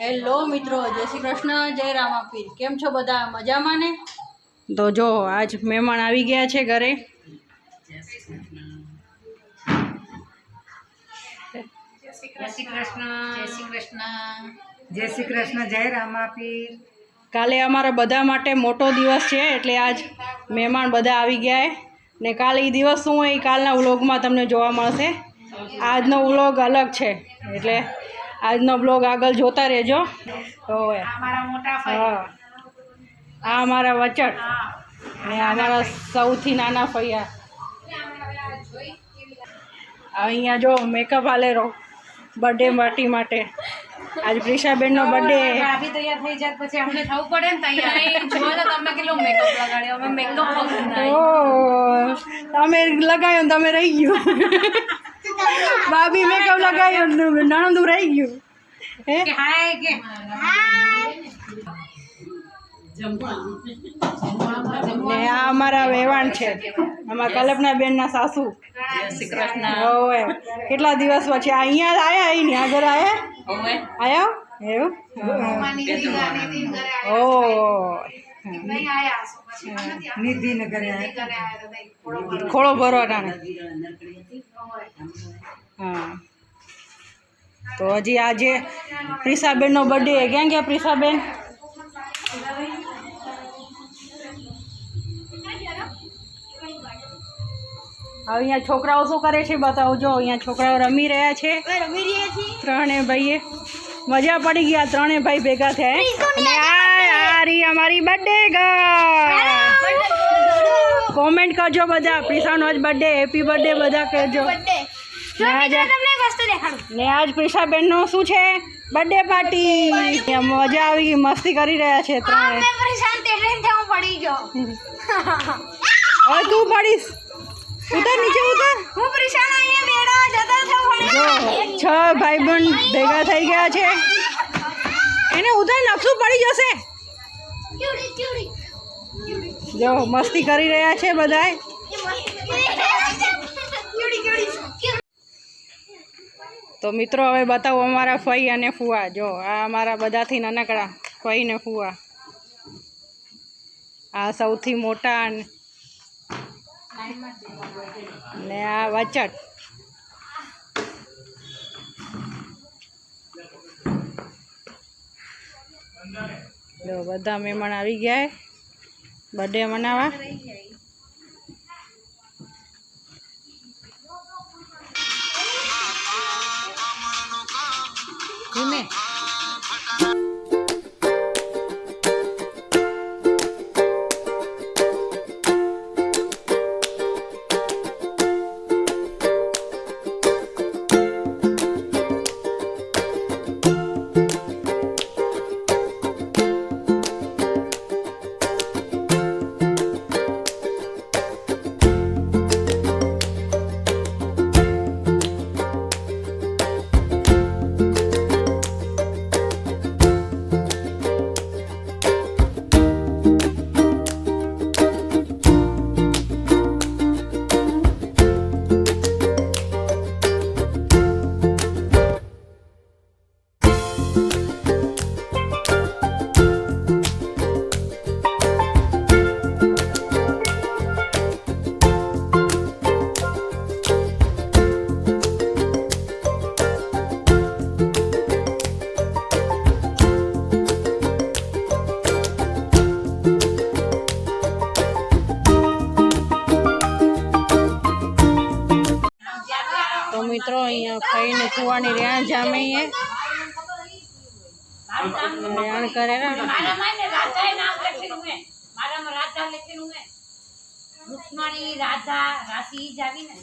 Hello મિત્રો, જય શ્રી કૃષ્ણ, જય રામાપીર। કેમ છો બધા? મજામાં ને? તો જો આજ મહેમાન આવી ગયા છે ઘરે। જય શ્રી કૃષ્ણ, જય રામાપીર। કાલે અમારા બધા માટે મોટો દિવસ છે, એટલે આજ મહેમાન બધા આવી ગયા ને કાલે એ દિવસ શું હોય એ કાલના વ્લોગમાં તમને જોવા મળશે। આજનો વ્લોગ અલગ છે, એટલે આજનો બ્લોગ આગળ જોતા રહેજો। તો હા, આ અમારા વચટ ને અમારા સૌથી નાના ફૈયા। અહીંયા જો મેકઅપ હાલેરો બર્થડે પાર્ટી માટે। આજ પ્રિશાબેનનો બર્થડે। ભાભી તૈયાર થઈ જાય પછી અમને થવું પડે ને તૈયાર। જો તમે કેટલો મેકઅપ લગાડ્યો, અમે મેકઅપ ઓ તમે લગાવ્યો ને તમે રહી ગયું। ભાભી મેકઅપ લગાવ્યો ને નણંદુ રહી ગયું। હે કે હાય કે ને આ અમારા વેવાણ છે, અમારા કલ્પના બેનના સાસુ। જય શ્રી કૃષ્ણ। ઓય કેટલા દિવસ પછી અહીંયા આયા? અહીં આગળ આયા એવું? ઓ ખોળો ભરવા ટાણે। હા, તો હજી આજે પ્રિશાબેનનો બર્થડે। ક્યાં ગયા પ્રિશાબેન? અહીંયા છોકરાઓ શું કરે છે બતાવજો। અહીંયા છોકરાઓ રમી રહ્યા છે, ત્રણે ભાઈએ મજા પડી ગયા। ત્રણે ભાઈ ભેગા થયા અને આ રી અમારી બર્થડે ગર્લ। કોમેન્ટ કરજો બધા, પ્રિશાનો આજ બર્થડે, હેપી બર્થડે બધા કરજો। ને આજ પ્રિશાબેનનો શું છે? Birthday party. મજા આવી, મસ્તી કરી રહ્યા છે ત્રણે। હવે તું પડીશ, ઉતર નીચે ઉતર। જો 6 ભાઈ બહેન ભેગા થઈ ગયા છે, એને ઉતર નકશું પડી જશે। જો મસ્તી કરી રહ્યા છે બધાય। તો મિત્રો હવે બતાવો અમારા ફઈ અને ફુવા। જો આ અમારા બધાથી નાનકડા ફઈ ને ફુવા, આ સૌથી મોટા ને આ વચટ। જો બધા મહેમાન આવી ગયા બર્થડે મનાવવા। ધીમે મિત્રો અહીંયા ખાઈને કુવાની રેણ જામીએ, રેણ કરેલા રાધા રાશિ જ આવી ને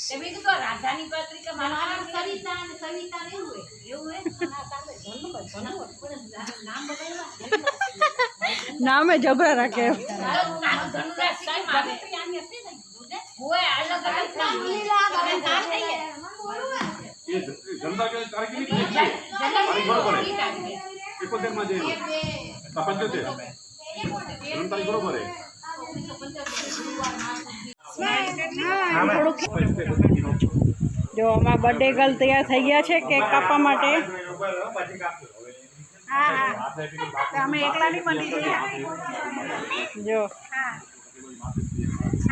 તમે કીધું રાધાની પત્રિકા મારા સવિતા અને સવિતા એવું નામ બતાવ્યું, નામે જબરા રાખે। જો અમારા બર્થડે ગર્લ તૈયાર થઈ ગયા છે કેક કાપવા માટે. હા હા અમે એકલા નહીં બની જઈએ જો હા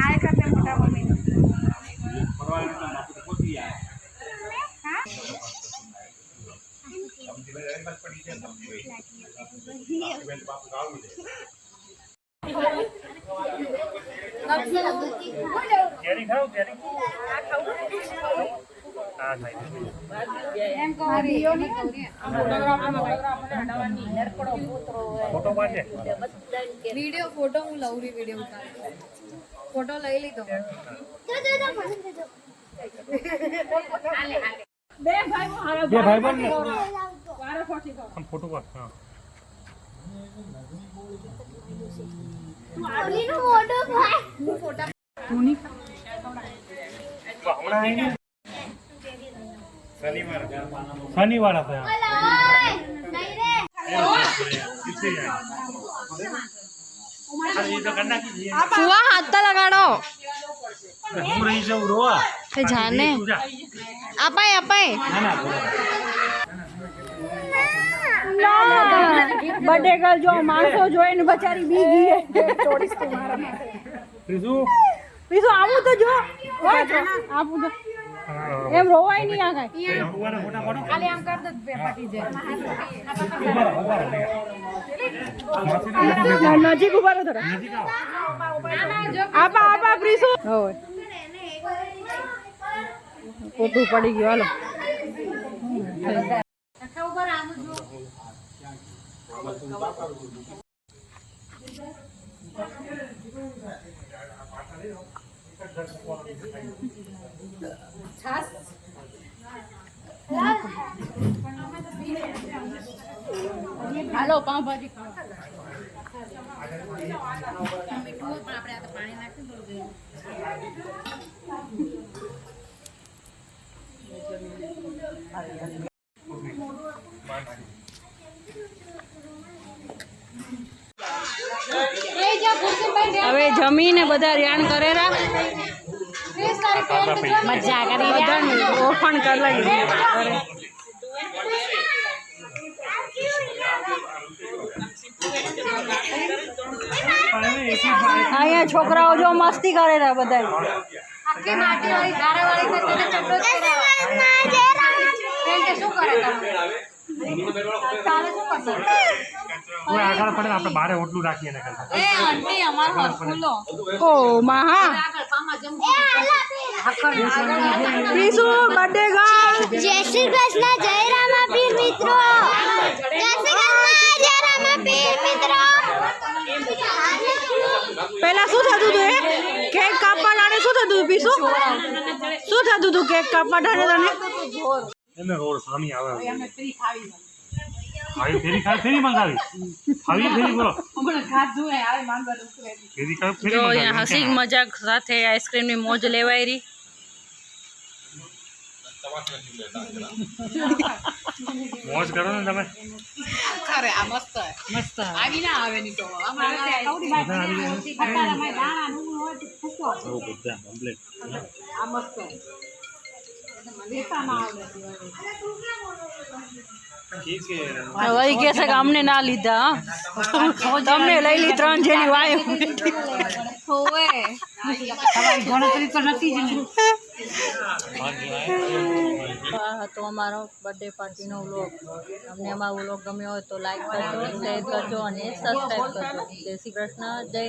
આ કરતે મોટા મમ્મી એમ કહો વિડીયો ફોટો હું લઉં રી વિડીયો ઉતાર ફોટો લઈ લીધો બે ભાઈ બંને ફોટો કર. હા શનિવાર હતા. ફુવા હાથ તો લગાડો હું રહી જાઉં રોવા. તે જાને અપાય બર્થડે ગર્લ જો માણસો જોઈને બચારી બી ગઈ. પીસું આવું તો જો આપું તો એમ રોવાય નહીં આ કાંઈ. ખાલી આમ કર દો પટી જાય નજીક ઉભા રહો થોડા. આપા પ્રીસુ હોય ખોટું પડી ગયું. હાલો પાવભાજી હવે જમીને બધા રિયાણ કરેલા મજા કરી બધાનું ઓળખાણ કરી લાગી. અહીંયા છોકરાઓ જો મસ્તી કરેલા બધા. આખી માટી વાળી ગારા વાળી કરીને ચપડો શું કરે તમે તારે શું કરશો કોઈ આગળ પડે આપણે બારે ઓટલું રાખીએ ને કરતા એ આંટી અમારો ફૂલો ઓ મહા આગળ પામા જમવું પ્રીસુ બર્થડે ગર્લ. જય શ્રી કૃષ્ણ જય રામાપીર મિત્રો જય શ્રી કૃષ્ણ જય રામાપીર મિત્રો પહેલા શું થતું હતું એ કેક કાપવા ટાણે શું થતું હતું પીસુ? શું થતું હતું કેક કાપવા ટાણે તને? એને રોડ સામી આવે ફેરી મંગાવી ફાવી ફેરી બોલો ફેરી જો અહીંયા હસી મજાક સાથે આઈસ્ક્રીમની મોજ લેવાઈ રહી. મોજ કરો ને તમે બધા કમ્પ્લીટ વળી કહે છે કે અમને ના લીધા, તમને લઈ લી 3 જેની વાય. ગણતરી તો નથી જ ને. આ હતો અમારો બર્થડે પાર્ટીનો વ્લોગ. તમને અમારો વ્લોગ ગમ્યો હોય તો લાઈક કરજો, શેર કરજો અને સબસ્ક્રાઈબ કરજો. જય શ્રી કૃષ્ણ. જય